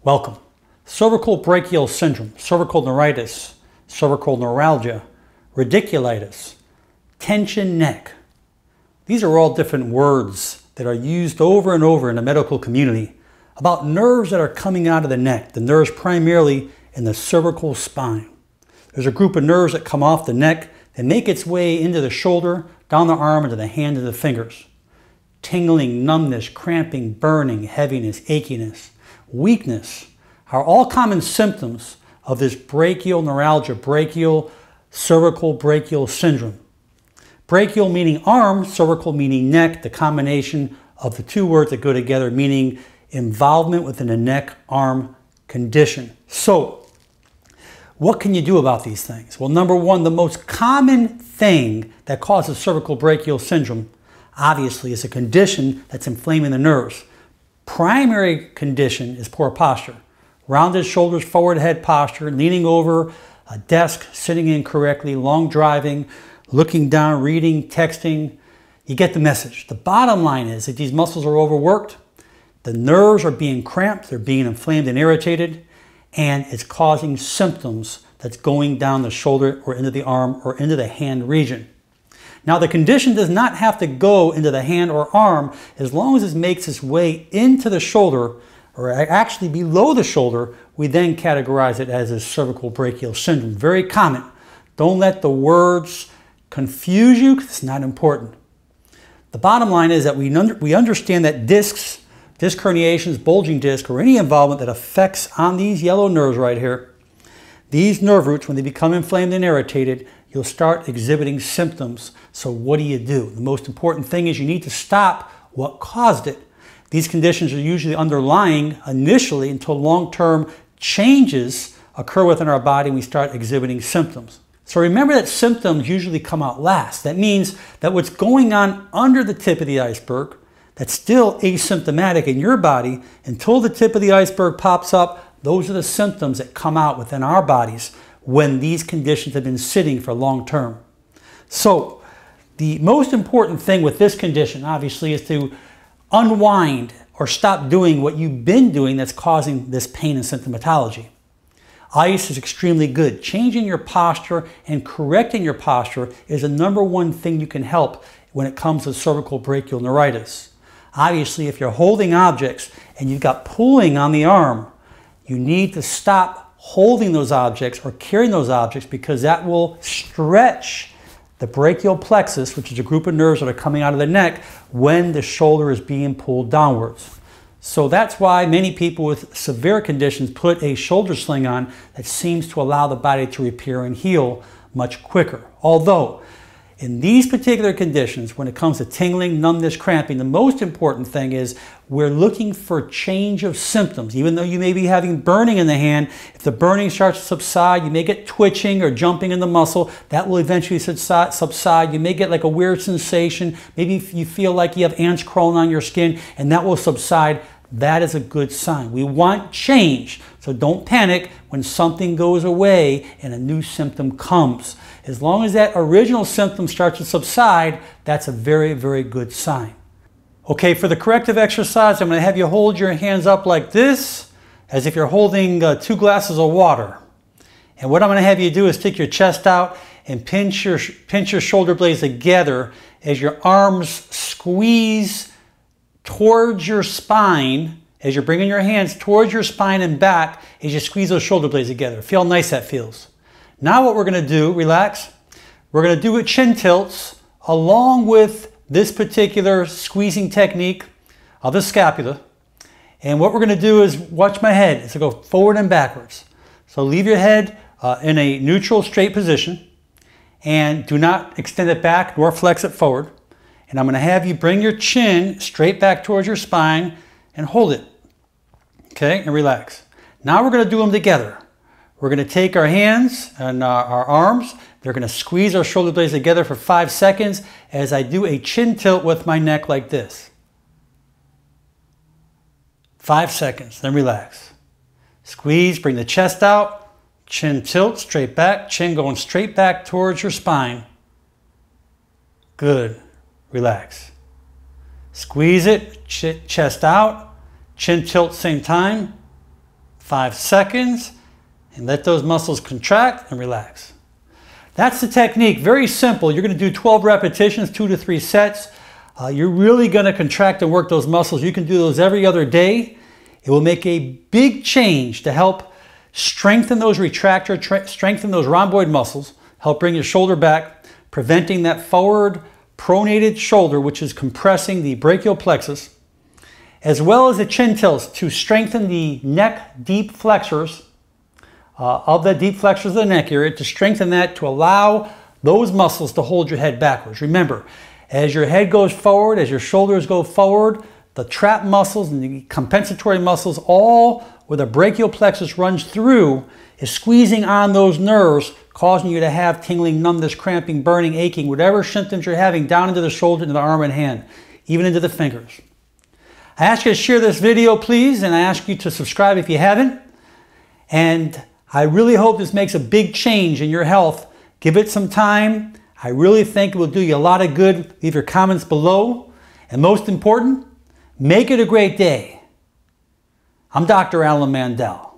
Welcome. Cervicobrachial syndrome, cervical neuritis, cervical neuralgia, radiculitis, tension neck. These are all different words that are used over and over in the medical community about nerves that are coming out of the neck, the nerves primarily in the cervical spine. There's a group of nerves that come off the neck and make its way into the shoulder, down the arm, into the hand and the fingers. Tingling, numbness, cramping, burning, heaviness, achiness, weakness are all common symptoms of this brachial neuralgia, cervicobrachial syndrome. Brachial meaning arm, cervical meaning neck, the combination of the two words that go together meaning involvement within the neck-arm condition. So, what can you do about these things? Well, number one, the most common thing that causes cervicobrachial syndrome, obviously, is a condition that's inflaming the nerves. Primary condition is poor posture. Rounded shoulders, forward head posture, leaning over a desk, sitting incorrectly, long driving, looking down, reading, texting. You get the message. The bottom line is that these muscles are overworked, the nerves are being cramped, they're being inflamed and irritated, and it's causing symptoms that's going down the shoulder or into the arm or into the hand region. Now, the condition does not have to go into the hand or arm as long as it makes its way into the shoulder or actually below the shoulder. We then categorize it as a cervicobrachial syndrome. Very common. Don't let the words confuse you because it's not important. The bottom line is that we understand that disc herniations, bulging disc, or any involvement that affects on these yellow nerves right here, these nerve roots, when they become inflamed and irritated, you'll start exhibiting symptoms. So what do you do? The most important thing is you need to stop what caused it. These conditions are usually underlying initially until long-term changes occur within our body and we start exhibiting symptoms. So remember that symptoms usually come out last. That means that what's going on under the tip of the iceberg that's still asymptomatic in your body until the tip of the iceberg pops up, those are the symptoms that come out within our bodies when these conditions have been sitting for long term. So the most important thing with this condition, obviously, is to unwind or stop doing what you've been doing that's causing this pain and symptomatology. Ice is extremely good. Changing your posture and correcting your posture is the number one thing you can help when it comes to cervicobrachial neuritis. Obviously, if you're holding objects and you've got pulling on the arm, you need to stop holding those objects or carrying those objects because that will stretch the brachial plexus, which is a group of nerves that are coming out of the neck when the shoulder is being pulled downwards. So that's why many people with severe conditions put a shoulder sling on that seems to allow the body to repair and heal much quicker. Although, in these particular conditions, when it comes to tingling, numbness, cramping, the most important thing is we're looking for change of symptoms. Even though you may be having burning in the hand, if the burning starts to subside, you may get twitching or jumping in the muscle. That will eventually subside. You may get like a weird sensation. Maybe you feel like you have ants crawling on your skin, and that will subside. That is a good sign. We want change. So don't panic when something goes away and a new symptom comes. As long as that original symptom starts to subside, that's a very, very good sign. Okay, for the corrective exercise, I'm going to have you hold your hands up like this, as if you're holding 2 glasses of water. And what I'm going to have you do is stick your chest out and pinch your shoulder blades together as your arms squeeze towards your spine, as you're bringing your hands towards your spine and back as you squeeze those shoulder blades together. Feel how nice that feels. Now what we're going to do, relax, we're going to do it chin tilts along with this particular squeezing technique of the scapula. And what we're going to do is watch my head. It's going to go forward and backwards. So leave your head in a neutral straight position and do not extend it back nor flex it forward. And I'm going to have you bring your chin straight back towards your spine and hold it. Okay, and relax. Now we're going to do them together. We're going to take our hands and our arms. They're going to squeeze our shoulder blades together for 5 seconds as I do a chin tilt with my neck like this. 5 seconds, then relax. Squeeze, bring the chest out, chin tilt, straight back, chin going straight back towards your spine. Good. Relax. Squeeze it, chest out, chin tilt same time. 5 seconds, and let those muscles contract and relax. That's the technique. Very simple. You're going to do 12 repetitions, 2 to 3 sets. You're really going to contract and work those muscles. You can do those every other day. It will make a big change to help strengthen those retractor, strengthen those rhomboid muscles, help bring your shoulder back, preventing that forward pronated shoulder, which is compressing the brachial plexus, as well as the chin tilts to strengthen the neck deep flexors of the deep flexors of the neck area, to strengthen that, to allow those muscles to hold your head backwards. Remember, as your head goes forward, as your shoulders go forward, the trap muscles and the compensatory muscles, all where the brachial plexus runs through, is squeezing on those nerves, causing you to have tingling, numbness, cramping, burning, aching, whatever symptoms you're having down into the shoulder, into the arm and hand, even into the fingers. I ask you to share this video, please, and I ask you to subscribe if you haven't. And I really hope this makes a big change in your health. Give it some time. I really think it will do you a lot of good. Leave your comments below. And most important, make it a great day. I'm Dr. Alan Mandell.